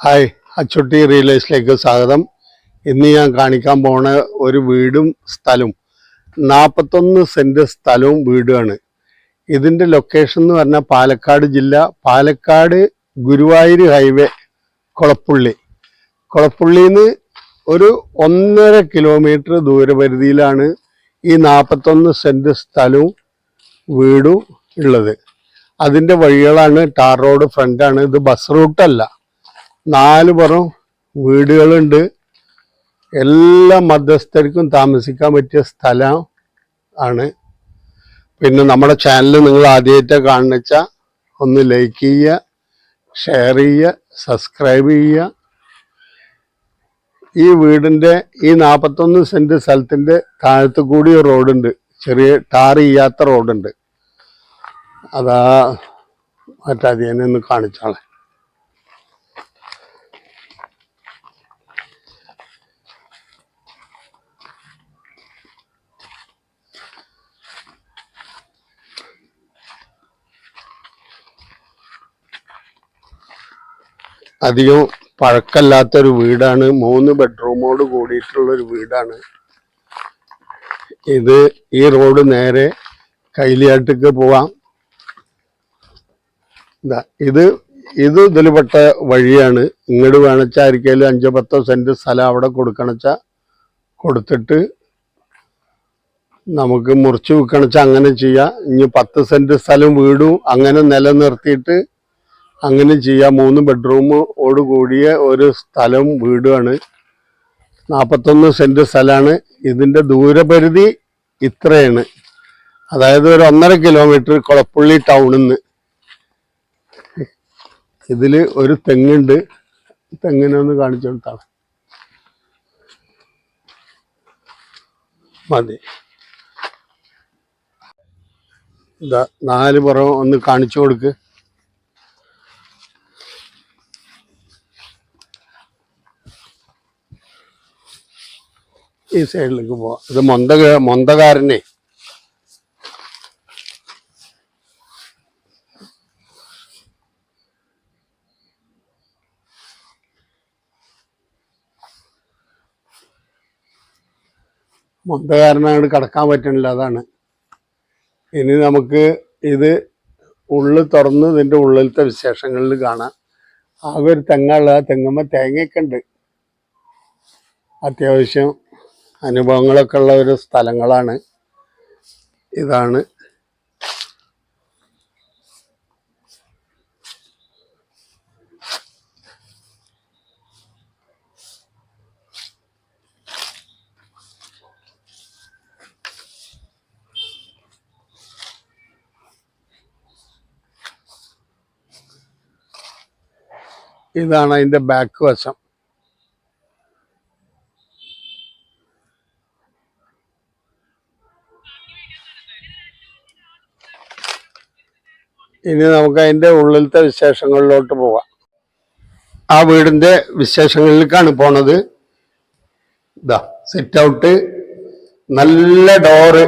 Hi, Achutty റിയലൈസിലേക്ക് സ്വാഗതം. ഇന്ന് ഞാൻ കാണിക്കാൻ പോണ ഒരു വീടും സ്ഥലവും 41 സെന്റ് സ്ഥലവും വീടുമാണ്. ഇതിൻ്റെ ലൊക്കേഷൻ എന്ന് പറഞ്ഞാൽ പാലക്കാട് ജില്ല, പാലക്കാട് ഗുരുവായൂർ ഹൈവേ, കൊളപ്പുള്ളിന്ന് ഒരു 1.5 കിലോമീറ്റർ ദൂരപരിധിയിലാണ് ഈ 41 സെന്റ് സ്ഥലവും വീടും ഉള്ളത്. അതിൻ്റെ വഴികളാണ് ടാർ റോഡ് ഫ്രണ്ടാണ്. ഇത് ബസ് റൂട്ടല്ല. 4 പുറം വീടുകളുണ്ട്. എല്ലാ മധ്യസ്ഥർക്കും താമസിക്കാൻ പറ്റിയ സ്ഥലം ആണ്. പിന്നെ നമ്മുടെ ചാനൽ നിങ്ങൾ ആദ്യമായിട്ട് കാണുന്ന ഒന്ന് ലൈക്ക് ചെയ്യുക, ഷെയർ ചെയ്യുക, സബ്സ്ക്രൈബ് ചെയ്യുക. ഈ വീടിൻ്റെ ഈ 41 സെന്റ് സ്ഥലത്തിൻ്റെ താഴത്ത് കൂടി ഒരു റോഡുണ്ട്, ചെറിയ ടാർ ചെയ്യാത്ത റോഡുണ്ട്. അതാ മറ്റതിനെ ഒന്ന് കാണിച്ചാളെ. അധികം പഴക്കല്ലാത്തൊരു വീടാണ്. 3 ബെഡ്റൂമോട് കൂടിയിട്ടുള്ളൊരു വീടാണ് ഇത്. ഈ റോഡ് നേരെ കൈലിയാട്ടിക്ക് പോവാം. ഇത് ഇതിൽപ്പെട്ട വഴിയാണ്. ഇങ്ങോട്ട് വേണച്ചായിരിക്കും 5-10 സെന്റ് സ്ഥലം അവിടെ കൊടുക്കണച്ചാ കൊടുത്തിട്ട് നമുക്ക് മുറിച്ച് വിൽക്കണച്ചാൽ അങ്ങനെ ചെയ്യാം. ഇനി 10 സെന്റ് സ്ഥലം വീടും അങ്ങനെ നിലനിർത്തിയിട്ട് അങ്ങനെ ചെയ്യാം. 3 ബെഡ്റൂമോട് കൂടിയ ഒരു സ്ഥലം വീടുമാണ്. 41 സെന്റ് സ്ഥലമാണ്. ഇതിൻ്റെ ദൂരപരിധി ഇത്രയാണ്. അതായത് ഒരു 1.5 കിലോമീറ്റർ കൊളപ്പുള്ളി ടൗണിൽ നിന്ന്. ഇതിൽ ഒരു തെങ്ങുണ്ട്. തെങ്ങിനൊന്ന് കാണിച്ചു കൊടുത്താണ് മതി. ഇതാ 4 പുറം ഒന്ന് കാണിച്ചു കൊടുക്ക്. ഈ സൈഡിലേക്ക് പോവാം. ഇത് മൊന്തകാരനെ മൊന്തകാരനാണ് കടക്കാൻ പറ്റണില്ല, അതാണ്. ഇനി നമുക്ക് ഇത് ഉള്ളിൽ തുറന്ന് ഇതിൻ്റെ ഉള്ളിലത്തെ വിശേഷങ്ങളിൽ കാണാം. ആകെ ഒരു തെങ്ങുള്ള, തെങ്ങുമ്പോൾ തേങ്ങയൊക്കെ ഉണ്ട്. അത്യാവശ്യം അനുഭവങ്ങളൊക്കെ ഉള്ള ഒരു സ്ഥലങ്ങളാണ്. ഇതാണ് ഇതാണ് അതിൻ്റെ ബാക്ക് വശം. ഇനി നമുക്ക് അതിൻ്റെ ഉള്ളിലത്തെ വിശേഷങ്ങളിലോട്ട് പോവാം. ആ വീടിൻ്റെ വിശേഷങ്ങളിലേക്കാണ് പോണത്. ഇതാ സിറ്റ് ഔട്ട്, നല്ല ഡോറ്.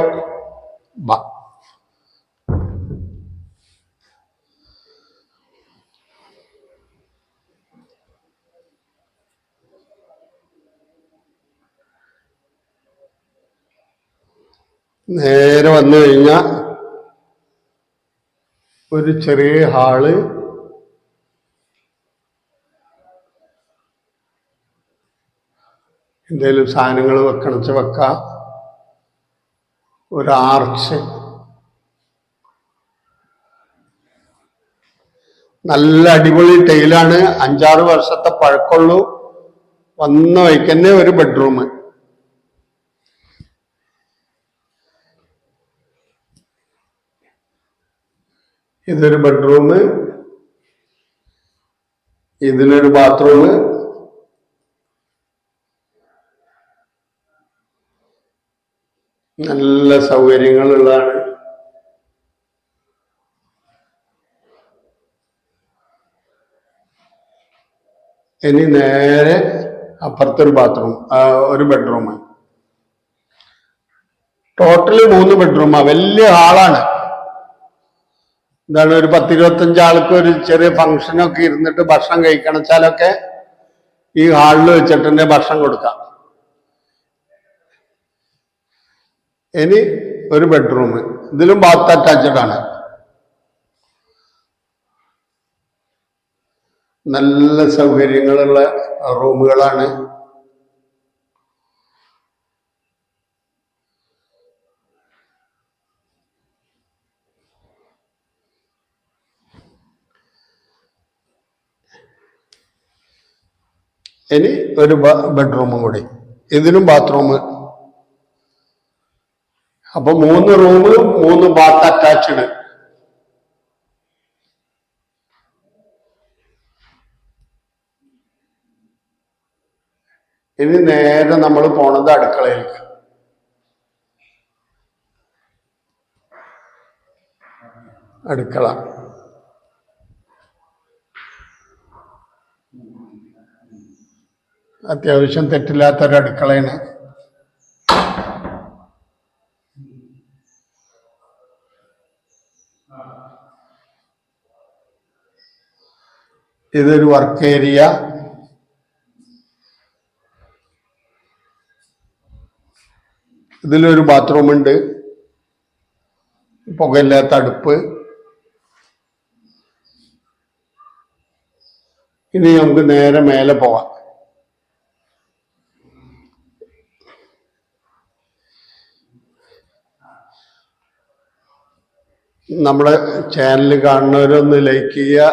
നേരെ വന്നു കഴിഞ്ഞാൽ ഒരു ചെറിയ ഹാള്, എന്തെങ്കിലും സാധനങ്ങൾ വെക്കണച്ച് വെക്കാം. ഒരു ആർച്ച്, നല്ല അടിപൊളി ടൈലാണ്. 5-6 വർഷത്തെ പഴക്കമുള്ളൂ. വന്ന വഴിക്കന്നെ ഒരു ബെഡ്റൂം. ഇതൊരു ബെഡ്റൂം, ഇതിലൊരു ബാത്റൂം. നല്ല സൗകര്യങ്ങളുള്ളതാണ്. ഇനി നേരെ അപ്പുറത്തൊരു ബാത്റൂം, ഒരു ബെഡ്റൂം. ടോട്ടല് 3 ബെഡ്റൂമാ. വലിയ ഹാളാണ്. എന്താണ്, ഒരു 10-25 ആൾക്ക് ഒരു ചെറിയ ഫംഗ്ഷനൊക്കെ ഇരുന്നിട്ട് ഭക്ഷണം കഴിക്കണച്ചാലൊക്കെ ഈ ഹാളിൽ വെച്ചിട്ട് തന്നെ ഭക്ഷണം കൊടുക്കാം. ഇനി ഒരു ബെഡ്റൂം, ഇതിലും ബാത്ത് അറ്റാച്ച്ഡ് ആണ്. നല്ല സൗകര്യങ്ങളുള്ള റൂമുകളാണ്. ഇനി ഒരു ബെഡ്റൂമും കൂടി, ഇതിനും ബാത്റൂം. അപ്പൊ 3 റൂം 3 ബാത്ത് അറ്റാച്ച്ഡ്. ഇനി നേരെ നമ്മൾ പോണത് അടുക്കളയിലേക്ക്. അടുക്കള അത്യാവശ്യം തെറ്റില്ലാത്തൊരു അടുക്കളയാണ്. ഇതൊരു വർക്ക് ഏരിയ. ഇതിലൊരു ബാത്റൂം ഉണ്ട്, പുകയില്ലാത്ത അടുപ്പ്. ഇനി നമുക്ക് നേരെ മേലെ പോവാം. നമ്മുടെ ചാനൽ കാണുന്നവരൊന്ന് ലൈക്ക് ചെയ്യുക,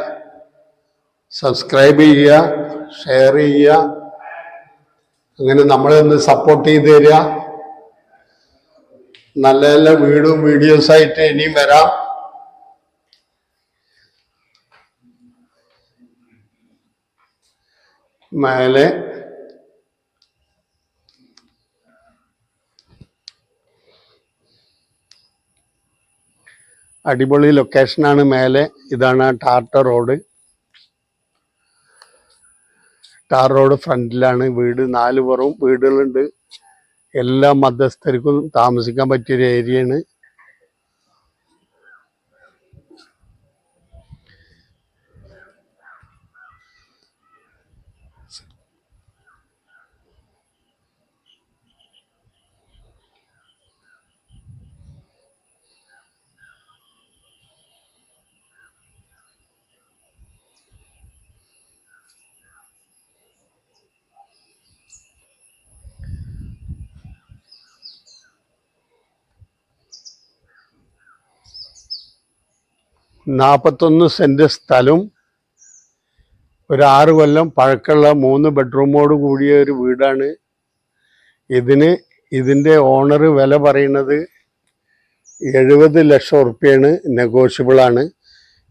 സബ്സ്ക്രൈബ് ചെയ്യുക, ഷെയർ ചെയ്യുക. അങ്ങനെ നമ്മളെ ഒന്ന് സപ്പോർട്ട് ചെയ്ത് തരിക. നല്ല നല്ല വീഡിയോസായിട്ട് ഇനിയും വരാം. മേലെ അടിപൊളി ലൊക്കേഷനാണ്. മേലെ ഇതാണ് ടാർ റോഡ്. ടാർ റോഡ് ഫ്രണ്ടിലാണ് വീട്. 4 പുറവും വീടുകളുണ്ട്. എല്ലാ മധ്യസ്ഥർക്കും താമസിക്കാൻ പറ്റിയൊരു ഏരിയയാണ്. നാൽപ്പത്തൊന്ന് സെന്റ് സ്ഥലവും ഒരു 6 കൊല്ലം പഴക്കമുള്ള 3 ബെഡ്റൂമോട് കൂടിയ ഒരു വീടാണ്. ഇതിൻ്റെ ഓണർ വില പറയുന്നത് 70 ലക്ഷം ഉറുപ്പ്യാണ്. നെഗോഷ്യബിളാണ്.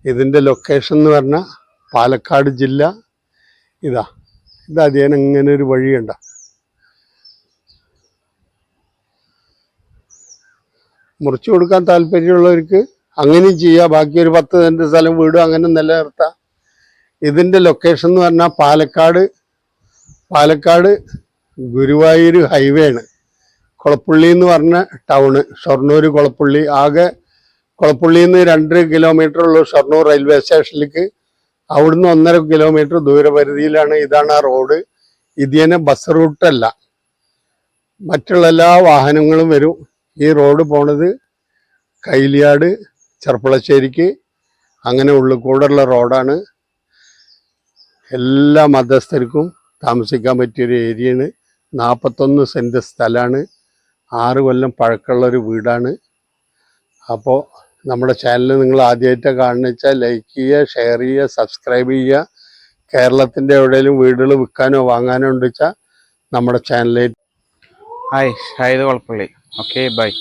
ഇതിൻ്റെ ലൊക്കേഷൻ എന്ന് പറഞ്ഞാൽ പാലക്കാട് ജില്ല. ഇതതിയാൻ ഇങ്ങനെ ഒരു വഴിയുണ്ട. മുറിച്ചു കൊടുക്കാൻ താല്പര്യമുള്ളവർക്ക് അങ്ങനെയും ചെയ്യാം. ബാക്കി ഒരു 10 സെന്റ് സ്ഥലം വീടും അങ്ങനെ നിലനിർത്താം. ഇതിൻ്റെ ലൊക്കേഷൻ എന്ന് പറഞ്ഞാൽ പാലക്കാട് ഗുരുവായൂർ ഹൈവേ ആണ്. കുളപ്പുള്ളി എന്ന് പറഞ്ഞ ടൗണ്, ഷൊർണൂർ കുളപ്പുള്ളി. ആകെ കുളപ്പുള്ളിയിൽ നിന്ന് 2 കിലോമീറ്റർ ഉള്ളൂ ഷൊർണൂർ റെയിൽവേ സ്റ്റേഷനിലേക്ക്. അവിടുന്ന് 1.5 കിലോമീറ്റർ ദൂരപരിധിയിലാണ്. ഇതാണ് ആ റോഡ്. ഇതിനെ ബസ് റൂട്ടല്ല, മറ്റുള്ള എല്ലാ വാഹനങ്ങളും വരും. ഈ റോഡ് പോണത് കൈലിയാട് ചെർപ്പളശ്ശേരിക്ക്, അങ്ങനെ ഉള്ളിൽക്കൂടെയുള്ള റോഡാണ്. എല്ലാ മതസ്ഥർക്കും താമസിക്കാൻ പറ്റിയൊരു ഏരിയയാണ്. 41 സെന്റ് സ്ഥലമാണ്. 6 കൊല്ലം പഴക്കമുള്ളൊരു വീടാണ്. അപ്പോൾ നമ്മുടെ ചാനൽ നിങ്ങൾ ആദ്യമായിട്ട് കാണുന്ന വെച്ചാൽ ലൈക്ക് ചെയ്യുക, ഷെയർ ചെയ്യുക, സബ്സ്ക്രൈബ് ചെയ്യുക. കേരളത്തിൻ്റെ എവിടെയെങ്കിലും വീടുകൾ വിൽക്കാനോ വാങ്ങാനോ ഉണ്ട് വെച്ചാൽ നമ്മുടെ ചാനലിൽ. Hi, Shahid Kolappally. Okay, by.